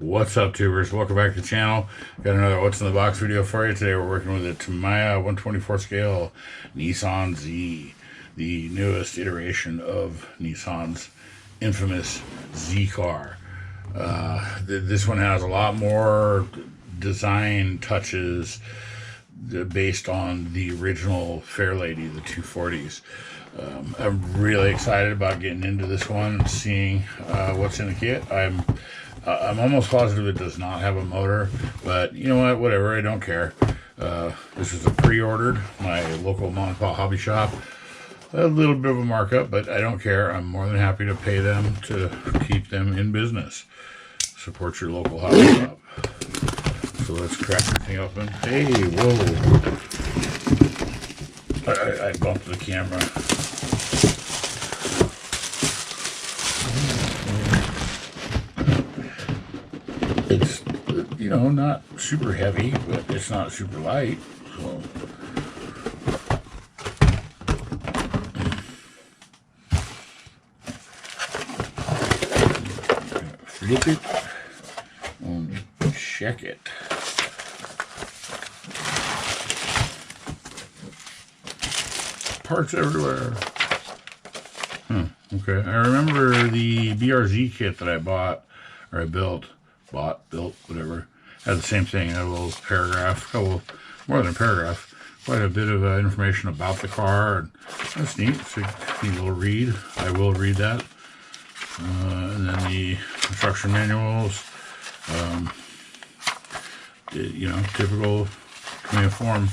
What's up, tubers? Welcome back to the channel. Got another What's in the Box video for you. Today we're working with a TAMIYA 124 scale Nissan Z, the newest iteration of Nissan's infamous Z car. This one has a lot more design touches based on the original Fairlady, the 240s. I'm really excited about getting into this one and seeing what's in the kit. I'm almost positive it does not have a motor, but you know what, whatever, I don't care. This is a pre-ordered, my local mom and pop hobby shop. A little bit of a markup, but I don't care. I'm more than happy to pay them to keep them in business. Support your local hobby shop. So let's crack the thing open. Hey, whoa. I bumped the camera. It's, you know, not super heavy, but it's not super light. So flip it and check it. Parts everywhere. Okay, I remember the BRZ kit that I bought, or I built, whatever, had the same thing. Had a little paragraph, more than a paragraph, quite a bit of information about the car, and that's neat. So you will read. I will read that. And then the instruction manuals, you know, typical Tamiya form.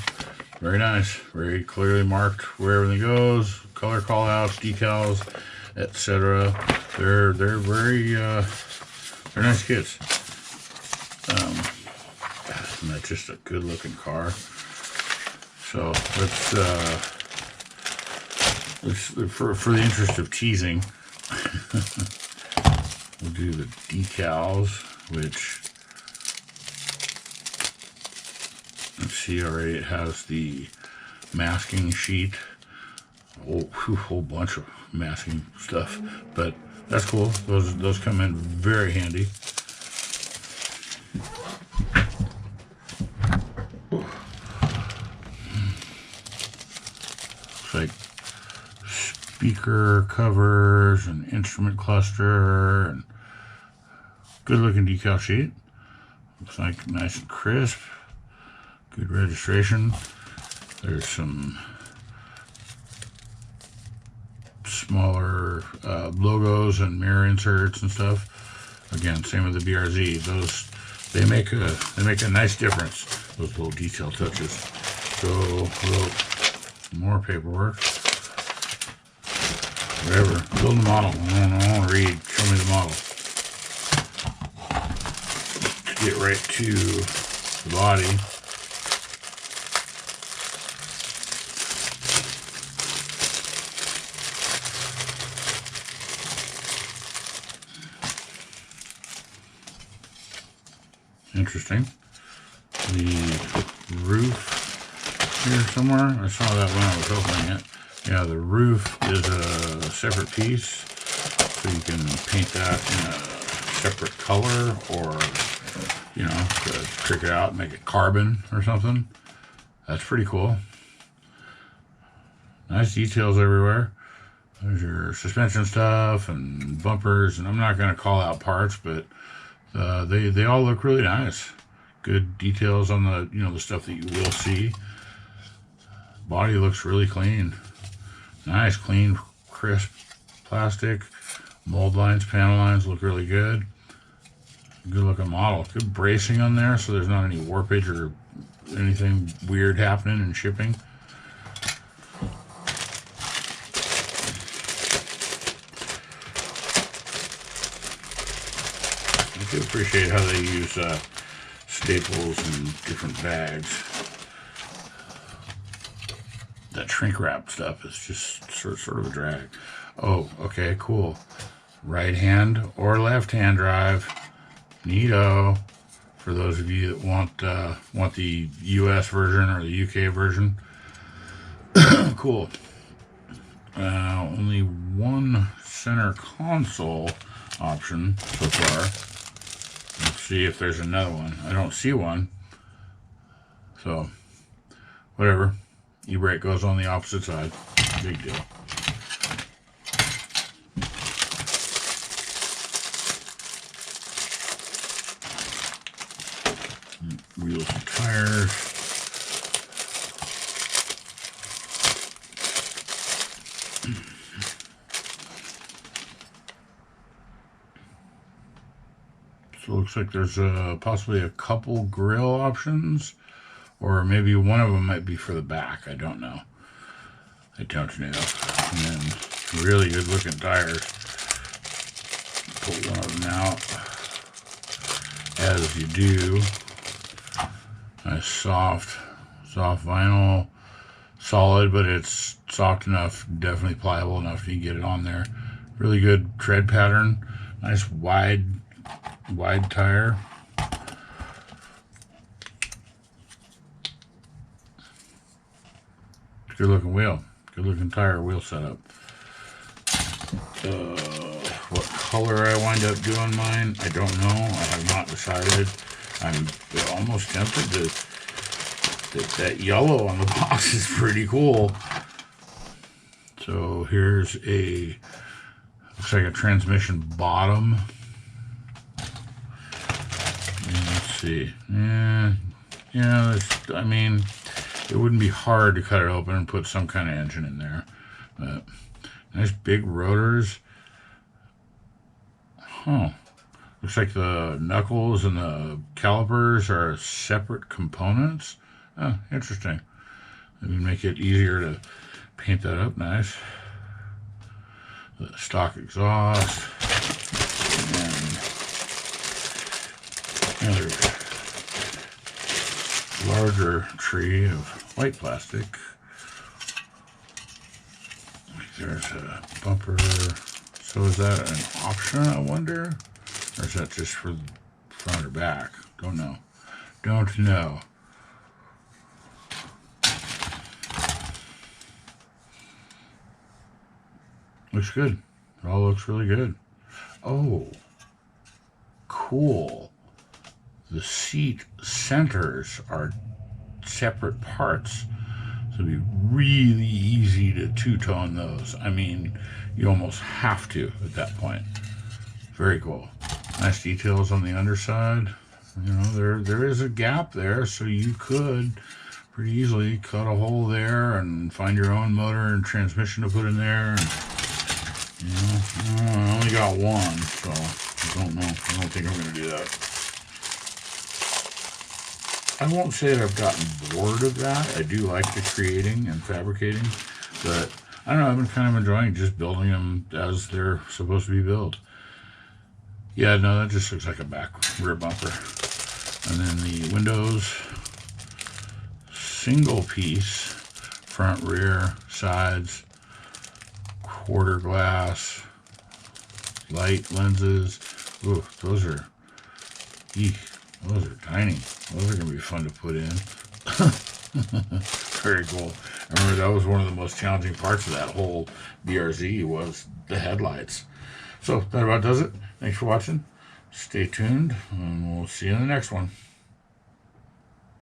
Very nice, very clearly marked where everything goes, color callouts, decals, etc. They're very they're nice kits. And that's just a good looking car. So let's for the interest of teasing, we'll do the decals, which, let's see, already it has the masking sheet. Oh, whole bunch of masking stuff, but that's cool. Those come in very handy. Looks like speaker covers and instrument cluster and good looking decal sheet. Looks like nice and crisp. Good registration. There's some smaller logos and mirror inserts and stuff. Again, same with the BRZ. Those they make a nice difference. Those little detail touches. So a little more paperwork. Whatever. Build the model. I don't want to read. Show me the model. Get right to the body. Interesting. The roof here somewhere. I saw that when I was opening it. Yeah, the roof is a separate piece, so you can paint that in a separate color, or, you know, trick it out and make it carbon or something. That's pretty cool. Nice details everywhere. There's your suspension stuff and bumpers, and I'm not going to call out parts, but they all look really nice. Good details on the, you know, the stuff that you will see. Body looks really clean. Nice, clean, crisp plastic. Mold lines, panel lines look really good. Good looking model. Good bracing on there, so there's not any warpage or anything weird happening in shipping. I do appreciate how they use staples and different bags. That shrink wrap stuff is just sort of a drag. Oh, okay, cool. Right hand or left hand drive. Neato. For those of you that want the US version or the UK version. Cool. Only one center console option so far. Let's see if there's another one. I don't see one. So, whatever. E-brake goes on the opposite side. Big deal. Wheels and tires. So it looks like there's possibly a couple grill options, or maybe one of them might be for the back. I don't know. And then really good looking tires. Pull one of them out, as you do. Nice soft vinyl, solid, but it's soft enough, definitely pliable enough you can get it on there. Really good tread pattern. Nice wide tire. Good looking wheel. Good looking tire wheel setup. What color I wind up doing mine, I don't know. I have not decided. I'm almost tempted to. That yellow on the box is pretty cool. So here's looks like a transmission bottom. And let's see. Yeah. I mean, it wouldn't be hard to cut it open and put some kind of engine in there. But nice big rotors. Huh. Looks like the knuckles and the calipers are separate components. Oh, interesting. Maybe make it easier to paint that up nice. The stock exhaust. And another larger tree of white plastic. There's a bumper. So is that an option, I wonder? Or is that just for front or back? Don't know. Don't know. Looks good. It all looks really good. Oh, cool. The seat centers are separate parts. So it'd be really easy to two-tone those. I mean, you almost have to at that point. Very cool. Nice details on the underside. You know, there is a gap there, so you could pretty easily cut a hole there and find your own motor and transmission to put in there. And, you know, I only got one, so I don't know. I don't think I'm going to do that. I won't say that I've gotten bored of that. I do like the creating and fabricating, but I don't know, I've been kind of enjoying just building them as they're supposed to be built. Yeah, no, that just looks like a back rear bumper. And then the windows, single piece, front, rear, sides, quarter glass, light lenses. Ooh, those are tiny. Those are going to be fun to put in. Very cool. I remember that was one of the most challenging parts of that whole BRZ was the headlights. So that about does it. Thanks for watching. Stay tuned, and we'll see you in the next one.